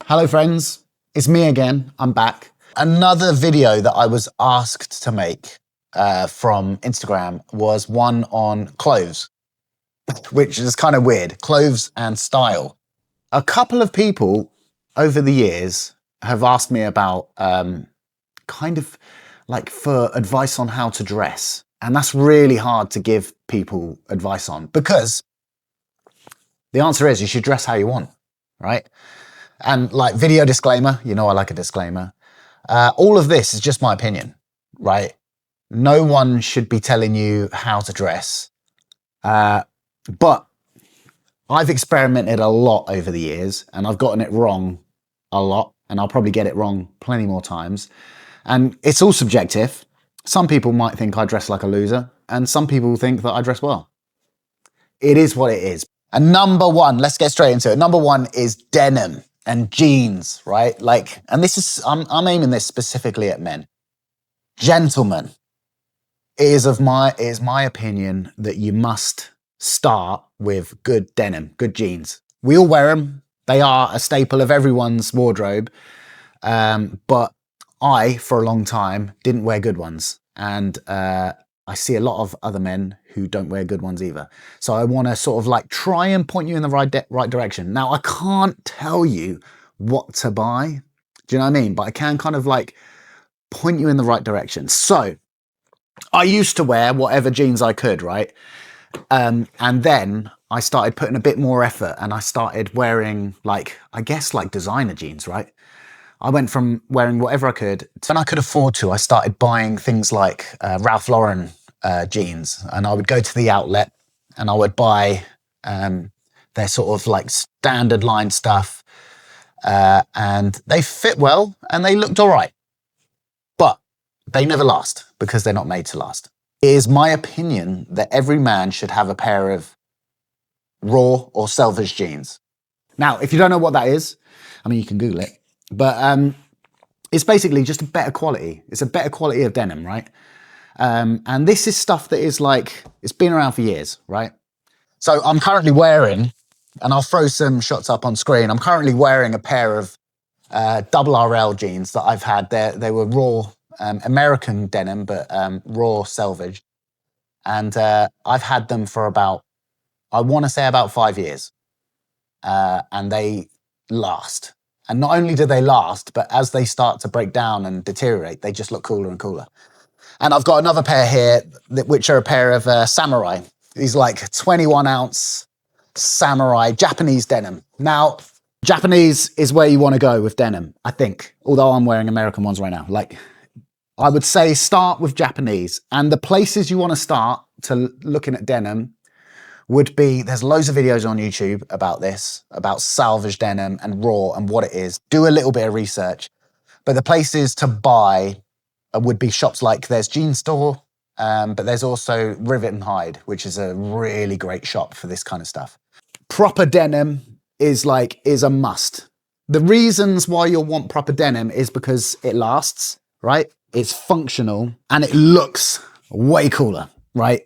Hello friends, it's me again, I'm back. Another video that I was asked to make from Instagram was one on clothes, which is kind of weird, clothes and style. A couple of people over the years have asked me about kind of like for advice on how to dress. And that's really hard to give people advice on because the answer is you should dress how you want, right? And like video disclaimer, you know I like a disclaimer. All of this is just my opinion, right? No one should be telling you how to dress. But I've experimented a lot over the years and I've gotten it wrong a lot and I'll probably get it wrong plenty more times. And it's all subjective. Some people might think I dress like a loser and some people think that I dress well. It is what it is. And number one, let's get straight into it. Number one is denim and jeans, right? Like, and this is, I'm aiming this specifically at men. Gentlemen, it is my opinion that you must start with good denim, good jeans. We all wear them. They are a staple of everyone's wardrobe. But I, for a long time, didn't wear good ones. And I see a lot of other men who don't wear good ones either. So I want to sort of like try and point you in the right direction. Now, I can't tell you what to buy. Do you know what I mean? But I can kind of like point you in the right direction. So I used to wear whatever jeans I could, right? And then I started putting a bit more effort and I started wearing like, I guess like designer jeans, right? I went from wearing whatever I could. When I could afford to, I started buying things like Ralph Lauren jeans. And I would go to the outlet and I would buy their sort of like standard line stuff. And they fit well and they looked all right. But they never last because they're not made to last. It is my opinion that every man should have a pair of raw or selvedge jeans. Now, if you don't know what that is, I mean, you can Google it. But it's basically just a better quality. It's a better quality of denim, right? And this is stuff that is like, it's been around for years, right? So I'm currently wearing, and I'll throw some shots up on screen, I'm currently wearing a pair of double RL jeans that I've had. They were raw American denim, but raw selvedge. And I've had them for about, I want to say about 5 years. And they last. And not only do they last, but as they start to break down and deteriorate, they just look cooler and cooler. And I've got another pair here, which are a pair of samurai. These like 21 ounce samurai Japanese denim. Now, Japanese is where you want to go with denim, I think. Although I'm wearing American ones right now. Like, I would say start with Japanese. And the places you want to start to looking at denim would be, there's loads of videos on YouTube about this, about salvage denim and raw and what it is. Do a little bit of research. But the places to buy would be shops like, there's Jean Store, but there's also Rivet and Hide, which is a really great shop for this kind of stuff. Proper denim is a must. The reasons why you'll want proper denim is because it lasts, right? It's functional and it looks way cooler, right?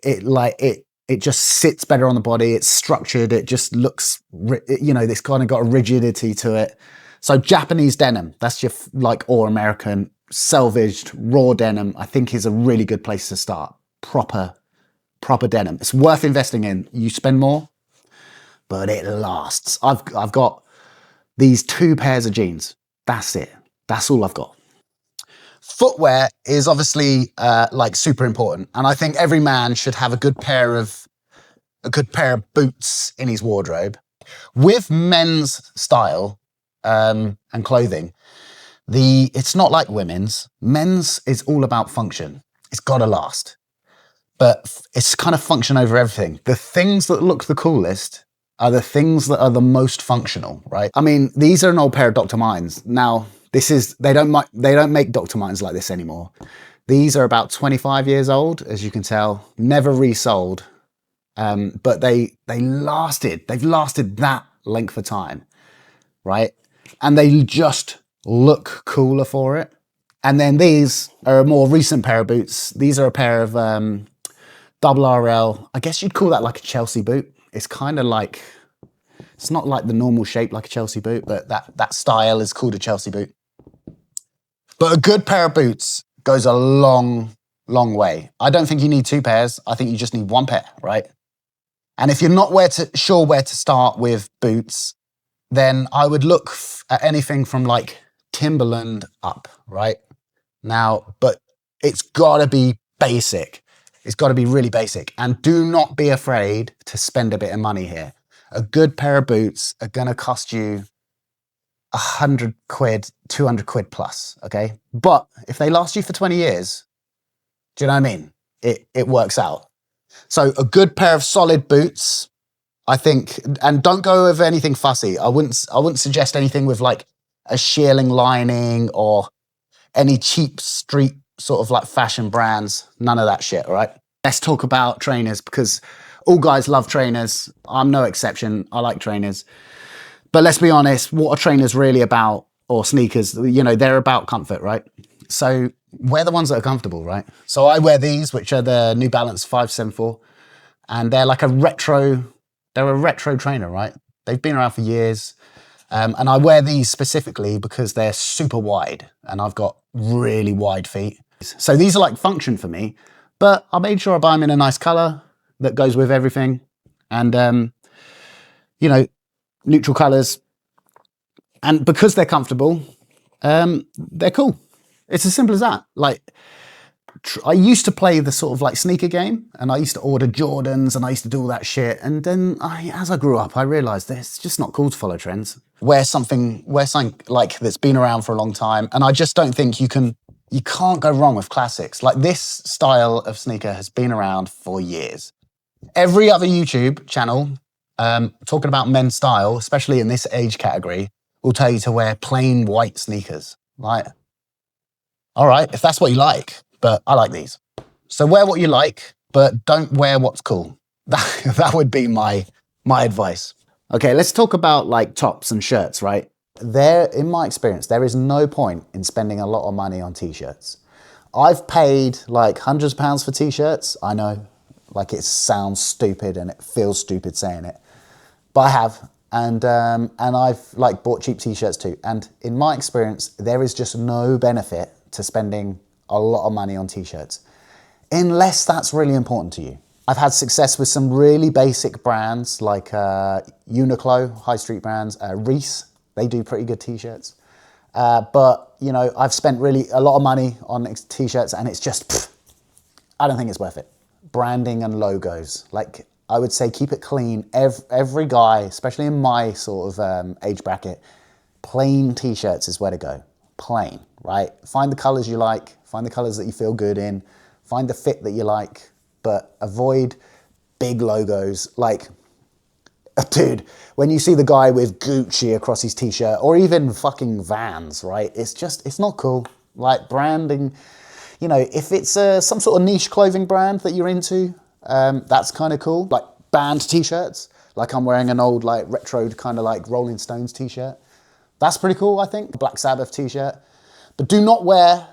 It just sits better on the body. It's structured. It just looks, you know, it's kind of got a rigidity to it. So Japanese denim, that's your or American selvaged raw denim, I think is a really good place to start. Proper denim. It's worth investing in. You spend more, but it lasts. I've got these 2 pairs of jeans. That's it. That's all I've got. Footwear is obviously like super important. And I think every man should have a good pair of boots in his wardrobe. With men's style and clothing, it's not like women's. Men's is all about function. It's got to last. But it's kind of function over everything. The things that look the coolest are the things that are the most functional, right? I mean, these are an old pair of Dr. Mines. Now, they don't make Dr. Mines like this anymore. These are about 25 years old, as you can tell, never resold. But they've lasted that length of time, right? And they just look cooler for it. And then these are a more recent pair of boots. These are a pair of double RL. I guess you'd call that like a Chelsea boot. It's kind of like It's not like the normal shape like a Chelsea boot, but that style is called a Chelsea boot. But a good pair of boots goes a long, long way. I don't think you need 2 pairs. I think you just need 1 pair, right? And if you're not sure where to start with boots, then I would look at anything from like Timberland up, right? Now, but it's gotta be basic. It's gotta be really basic. And do not be afraid to spend a bit of money here. A good pair of boots are gonna cost you 100 quid, 200 quid plus, okay? But if they last you for 20 years, do you know what I mean? It works out. So a good pair of solid boots, I think, and don't go with anything fussy. I wouldn't suggest anything with like a shearling lining or any cheap street sort of like fashion brands. None of that shit, all right? Let's talk about trainers, because all guys love trainers. I'm no exception. I like trainers. But let's be honest, what are trainers really about, or sneakers? You know, they're about comfort, right? So wear the ones that are comfortable, right? So I wear these, which are the New Balance 574, and they're like they're a retro trainer, right? They've been around for years. And I wear these specifically because they're super wide and I've got really wide feet. So these are like function for me, but I made sure I buy them in a nice color that goes with everything. And, you know, neutral colors. And because they're comfortable, they're cool. It's as simple as that. Like, I used to play the sort of like sneaker game, and I used to order Jordans and I used to do all that shit. And then as I grew up, I realized that it's just not cool to follow trends. Wear something like that's been around for a long time. And I just don't think you can't go wrong with classics. Like, this style of sneaker has been around for years. Every other YouTube channel talking about men's style, especially in this age category, will tell you to wear plain white sneakers. Like, all right, if that's what you like, but I like these. So wear what you like, but don't wear what's cool. That would be my advice. Okay, let's talk about like tops and shirts, right? In my experience, there is no point in spending a lot of money on t-shirts. I've paid like hundreds of pounds for t-shirts. I know, like, it sounds stupid and it feels stupid saying it, but I have. And I've like bought cheap t-shirts too. And in my experience, there is just no benefit to spending a lot of money on t-shirts, unless that's really important to you. I've had success with some really basic brands like Uniqlo, high street brands, Reese, they do pretty good t-shirts. But, you know, I've spent really a lot of money on t-shirts and it's just, I don't think it's worth it. Branding and logos, like, I would say keep it clean. Every guy, especially in my sort of age bracket, plain t-shirts is where to go. Plain, right? Find the colors you like, find the colors that you feel good in, find the fit that you like, but avoid big logos. Like, dude, when you see the guy with Gucci across his t-shirt, or even fucking Vans, right? It's not cool. Like, branding, you know, if it's some sort of niche clothing brand that you're into, that's kind of cool. Like band t-shirts, like I'm wearing an old like retro kind of like Rolling Stones t-shirt. That's pretty cool, I think. Black Sabbath t-shirt. But do not wear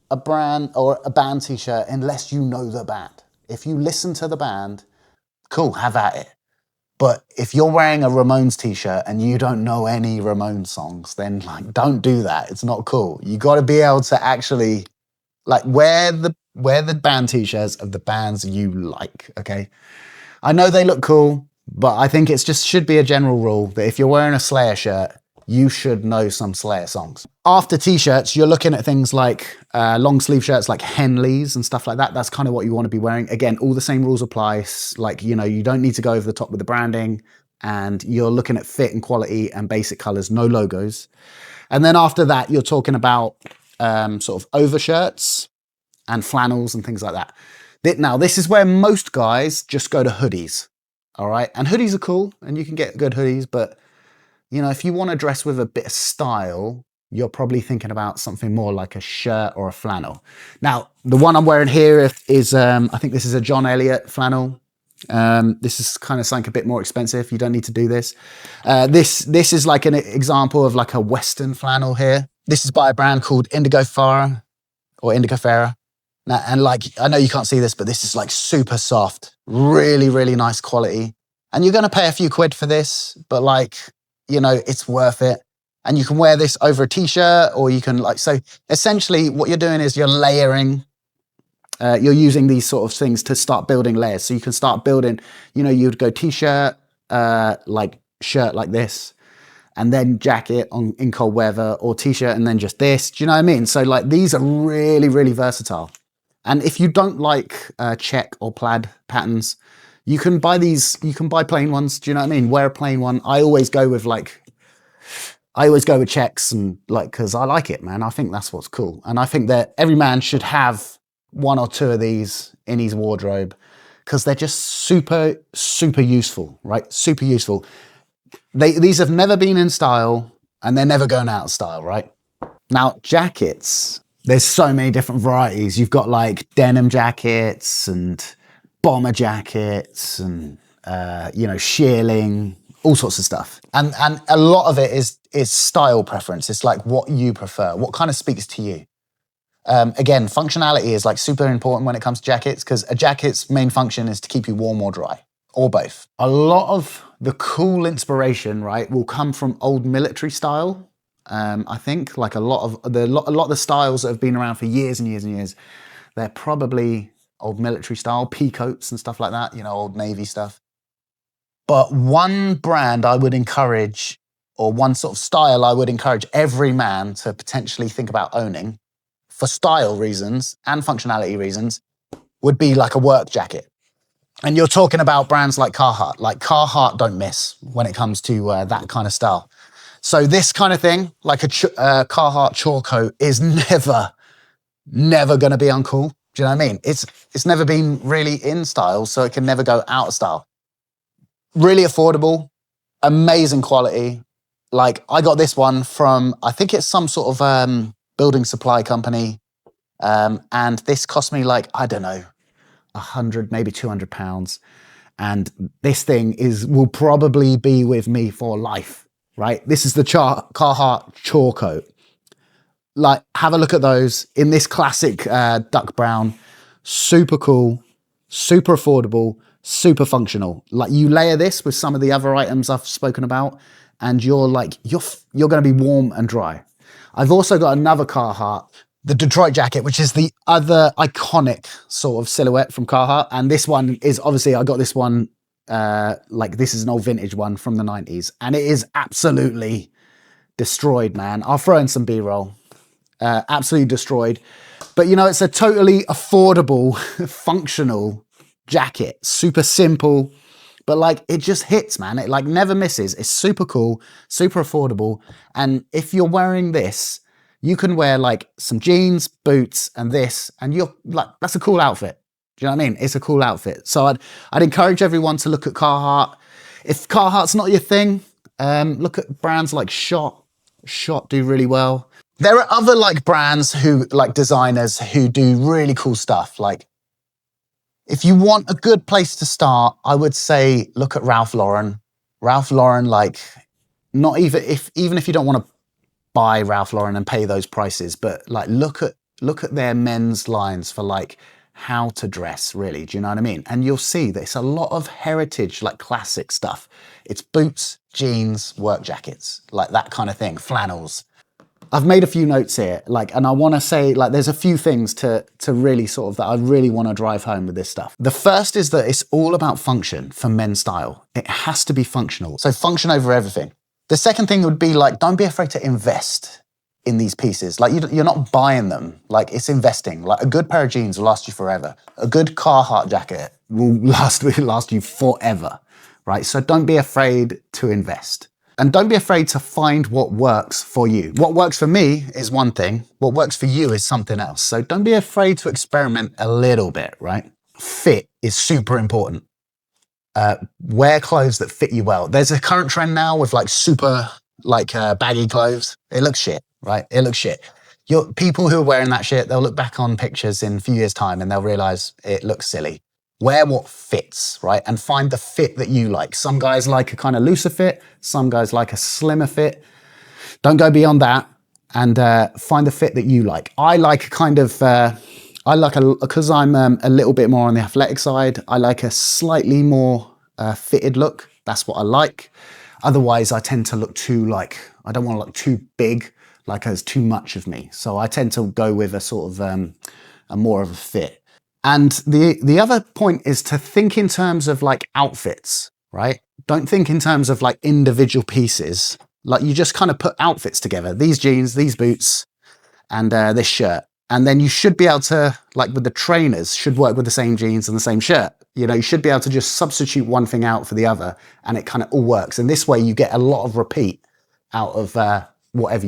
a brand or a band t-shirt unless you know the band. If you listen to the band, cool, have at it. But if you're wearing a Ramones t-shirt and you don't know any Ramones songs, then like, don't do that. It's not cool. You got to be able to actually like wear the band t-shirts of the bands you like, okay? I know they look cool, but I think it's just should be a general rule that if you're wearing a Slayer shirt, you should know some Slayer songs. After t-shirts, you're looking at things like long sleeve shirts like Henleys and stuff like that. That's kind of what you want to be wearing. Again, all the same rules apply. Like, you know, you don't need to go over the top with the branding, and you're looking at fit and quality and basic colors, no logos. And then after that, you're talking about sort of overshirts and flannels and things like that. Now, this is where most guys just go to hoodies, all right? And hoodies are cool, and you can get good hoodies, but, you know, if you want to dress with a bit of style, you're probably thinking about something more like a shirt or a flannel. Now, the one I'm wearing here is, I think this is a John Elliott flannel. This is kind of something a bit more expensive. You don't need to do this. This is like an example of like a Western flannel here. This is by a brand called Indigo Farah or Indigo Farah. Now, and like, I know you can't see this, but this is like super soft, really, really nice quality. And you're going to pay a few quid for this, but like, you know, it's worth it. And you can wear this over a t-shirt, or you can like, so essentially what you're doing is you're layering, you're using these sort of things to start building layers. So you can start building, you know, you'd go t-shirt, like shirt like this, and then jacket in cold weather, or t-shirt and then just this. Do you know what I mean? So like these are really, really versatile. And if you don't like check or plaid patterns, you can buy these, you can buy plain ones. Do you know what I mean? Wear a plain one. I always go with checks, and like, cause I like it, man. I think that's what's cool. And I think that every man should have one or two of these in his wardrobe, because they're just super, super useful, right? Super useful. These have never been in style, and they're never going out of style, right? Now, jackets, there's so many different varieties. You've got like denim jackets and bomber jackets and, you know, shearling, all sorts of stuff. And a lot of it is style preference. It's like what you prefer, what kind of speaks to you. Again, functionality is like super important when it comes to jackets, because a jacket's main function is to keep you warm or dry, or both. A lot of the cool inspiration, right, will come from old military style. I think like a lot of the styles that have been around for years and years and years, they're probably old military style, pea coats and stuff like that, you know, old Navy stuff. But one brand I would encourage, or one sort of style I would encourage every man to potentially think about owning for style reasons and functionality reasons, would be like a work jacket. And you're talking about brands like Carhartt. Like Carhartt don't miss when it comes to that kind of style. So this kind of thing, like a Carhartt chore coat, is never going to be uncool. Do you know what I mean? It's never been really in style, so it can never go out of style. Really affordable, amazing quality. Like I got this one from, I think it's some sort of building supply company. And this cost me like, I don't know, 100, maybe £200. And this thing will probably be with me for life, right? This is the Carhartt chore coat. Like, have a look at those in this classic duck brown. Super cool, super affordable, super functional. Like you layer this with some of the other items I've spoken about, and you're going to be warm and dry. I've also got another Carhartt, the Detroit jacket, which is the other iconic sort of silhouette from Carhartt. And this one is obviously, I got this one, like this is an old vintage one from the 90s, and it is absolutely destroyed, man. I'll throw in some B-roll. Absolutely destroyed. But you know, it's a totally affordable, functional jacket. Super simple, but like it just hits, man. It like never misses. It's super cool, super affordable. And if you're wearing this, you can wear like some jeans, boots, and this, and you're like, that's a cool outfit. Do you know what I mean? It's a cool outfit. So I'd encourage everyone to look at Carhartt. If Carhartt's not your thing, look at brands like Shot. Shot do really well. There are other like brands who, like designers who do really cool stuff. Like if you want a good place to start, I would say look at Ralph Lauren. Ralph Lauren, like not even if you don't want to buy Ralph Lauren and pay those prices, but like look at their men's lines for like how to dress, really. Do you know what I mean? And you'll see that it's a lot of heritage, like classic stuff. It's boots, jeans, work jackets, like that kind of thing, flannels. I've made a few notes here, like, and I want to say, like, there's a few things to really sort of that I really want to drive home with this stuff. The first is that it's all about function for men's style. It has to be functional. So function over everything. The second thing would be like, don't be afraid to invest in these pieces. Like you're not buying them, like it's investing. Like a good pair of jeans will last you forever. A good Carhartt jacket will last you forever, right? So don't be afraid to invest. And don't be afraid to find what works for you. What works for me is one thing. What works for you is something else. So don't be afraid to experiment a little bit, right? Fit is super important. Wear clothes that fit you well. There's a current trend now with like super baggy clothes. It looks shit, right? It looks shit. People who are wearing that shit, they'll look back on pictures in a few years' time and they'll realize it looks silly. Wear what fits, right? And find the fit that you like. Some guys like a kind of looser fit. Some guys like a slimmer fit. Don't go beyond that, and find the fit that you like. I like kind of, because I'm a little bit more on the athletic side, I like a slightly more fitted look. That's what I like. Otherwise, I tend to look too I don't want to look too big, like there's too much of me. So I tend to go with a sort of a more of a fit. And the other point is to think in terms of like outfits, right? Don't think in terms of like individual pieces. Like you just kind of put outfits together. These jeans, these boots, and this shirt. And then you should be able to, like with the trainers, should work with the same jeans and the same shirt. You know, you should be able to just substitute one thing out for the other and it kind of all works. And this way you get a lot of repeat out of whatever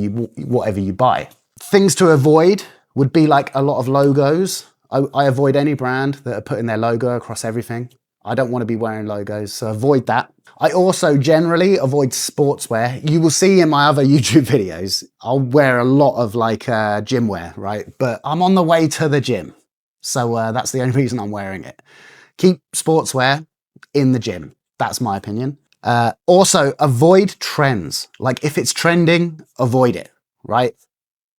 you buy. Things to avoid would be like a lot of logos. I avoid any brand that are putting their logo across everything. I don't want to be wearing logos, so avoid that. I also generally avoid sportswear. You will see in my other YouTube videos, I'll wear a lot of like gym wear, right? But I'm on the way to the gym. So that's the only reason I'm wearing it. Keep sportswear in the gym. That's my opinion. Also avoid trends. Like if it's trending, avoid it, right?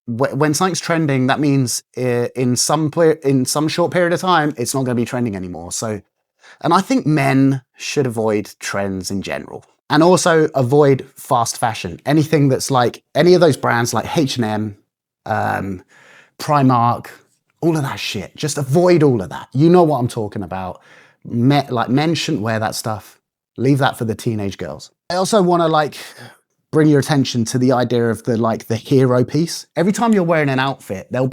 When something's trending, that means in some short period of time, it's not going to be trending anymore. So, and I think men should avoid trends in general. And also avoid fast fashion. Anything that's like, any of those brands like H&M, Primark, all of that shit. Just avoid all of that. You know what I'm talking about. Men shouldn't wear that stuff. Leave that for the teenage girls. I also want to bring your attention to the idea of the hero piece. Every time you're wearing an outfit, there'll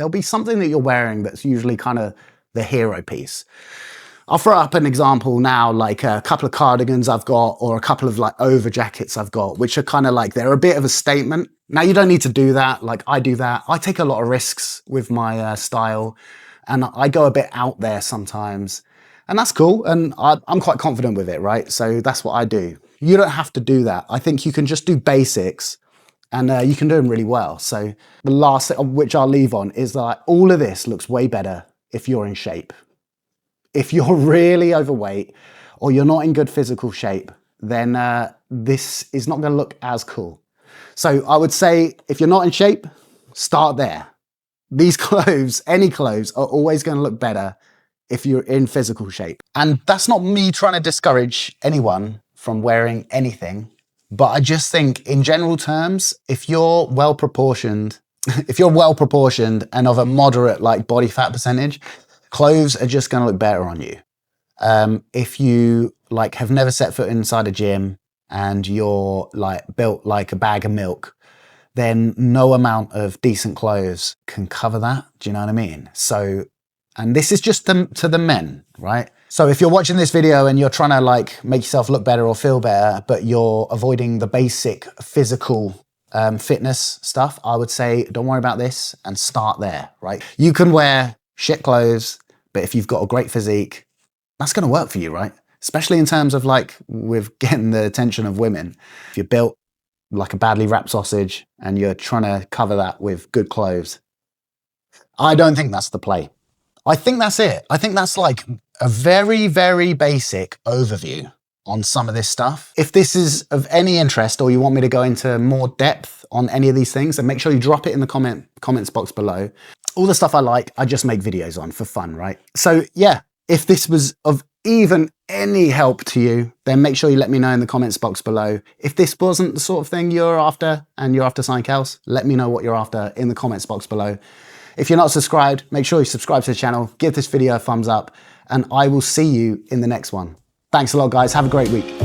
be something that you're wearing that's usually kind of the hero piece. I'll throw up an example now, like a couple of cardigans I've got, or a couple of like over jackets I've got, which are kind of like, they're a bit of a statement. Now you don't need to do that. Like I do that. I take a lot of risks with my style and I go a bit out there sometimes and that's cool. And I'm quite confident with it, right? So that's what I do. You don't have to do that. I think you can just do basics and you can do them really well. So the last, which I'll leave on, is that all of this looks way better if you're in shape. If you're really overweight or you're not in good physical shape, then this is not going to look as cool. So I would say if you're not in shape, start there. These clothes, any clothes, are always going to look better if you're in physical shape. And that's not me trying to discourage anyone from wearing anything, but I just think in general terms, if you're well proportioned and of a moderate like body fat percentage, clothes are just going to look better on you. If you like have never set foot inside a gym and you're like built like a bag of milk, then no amount of decent clothes can cover that. Do you know what I mean? So, and this is just to the men, right? So if you're watching this video and you're trying to like make yourself look better or feel better, but you're avoiding the basic physical fitness stuff, I would say don't worry about this and start there, right? You can wear shit clothes, but if you've got a great physique, that's going to work for you, right? Especially in terms of like with getting the attention of women. If you're built like a badly wrapped sausage and you're trying to cover that with good clothes, I don't think that's the play. I think that's it. I think that's like a very, very basic overview on some of this stuff. If this is of any interest or you want me to go into more depth on any of these things, then make sure you drop it in the comments box below. All the stuff I like, I just make videos on for fun, right? So yeah, if this was of even any help to you, then make sure you let me know in the comments box below. If this wasn't the sort of thing you're after and you're after something else, let me know what you're after in the comments box below. If you're not subscribed, make sure you subscribe to the channel, give this video a thumbs up, and I will see you in the next one. Thanks a lot, guys. Have a great week.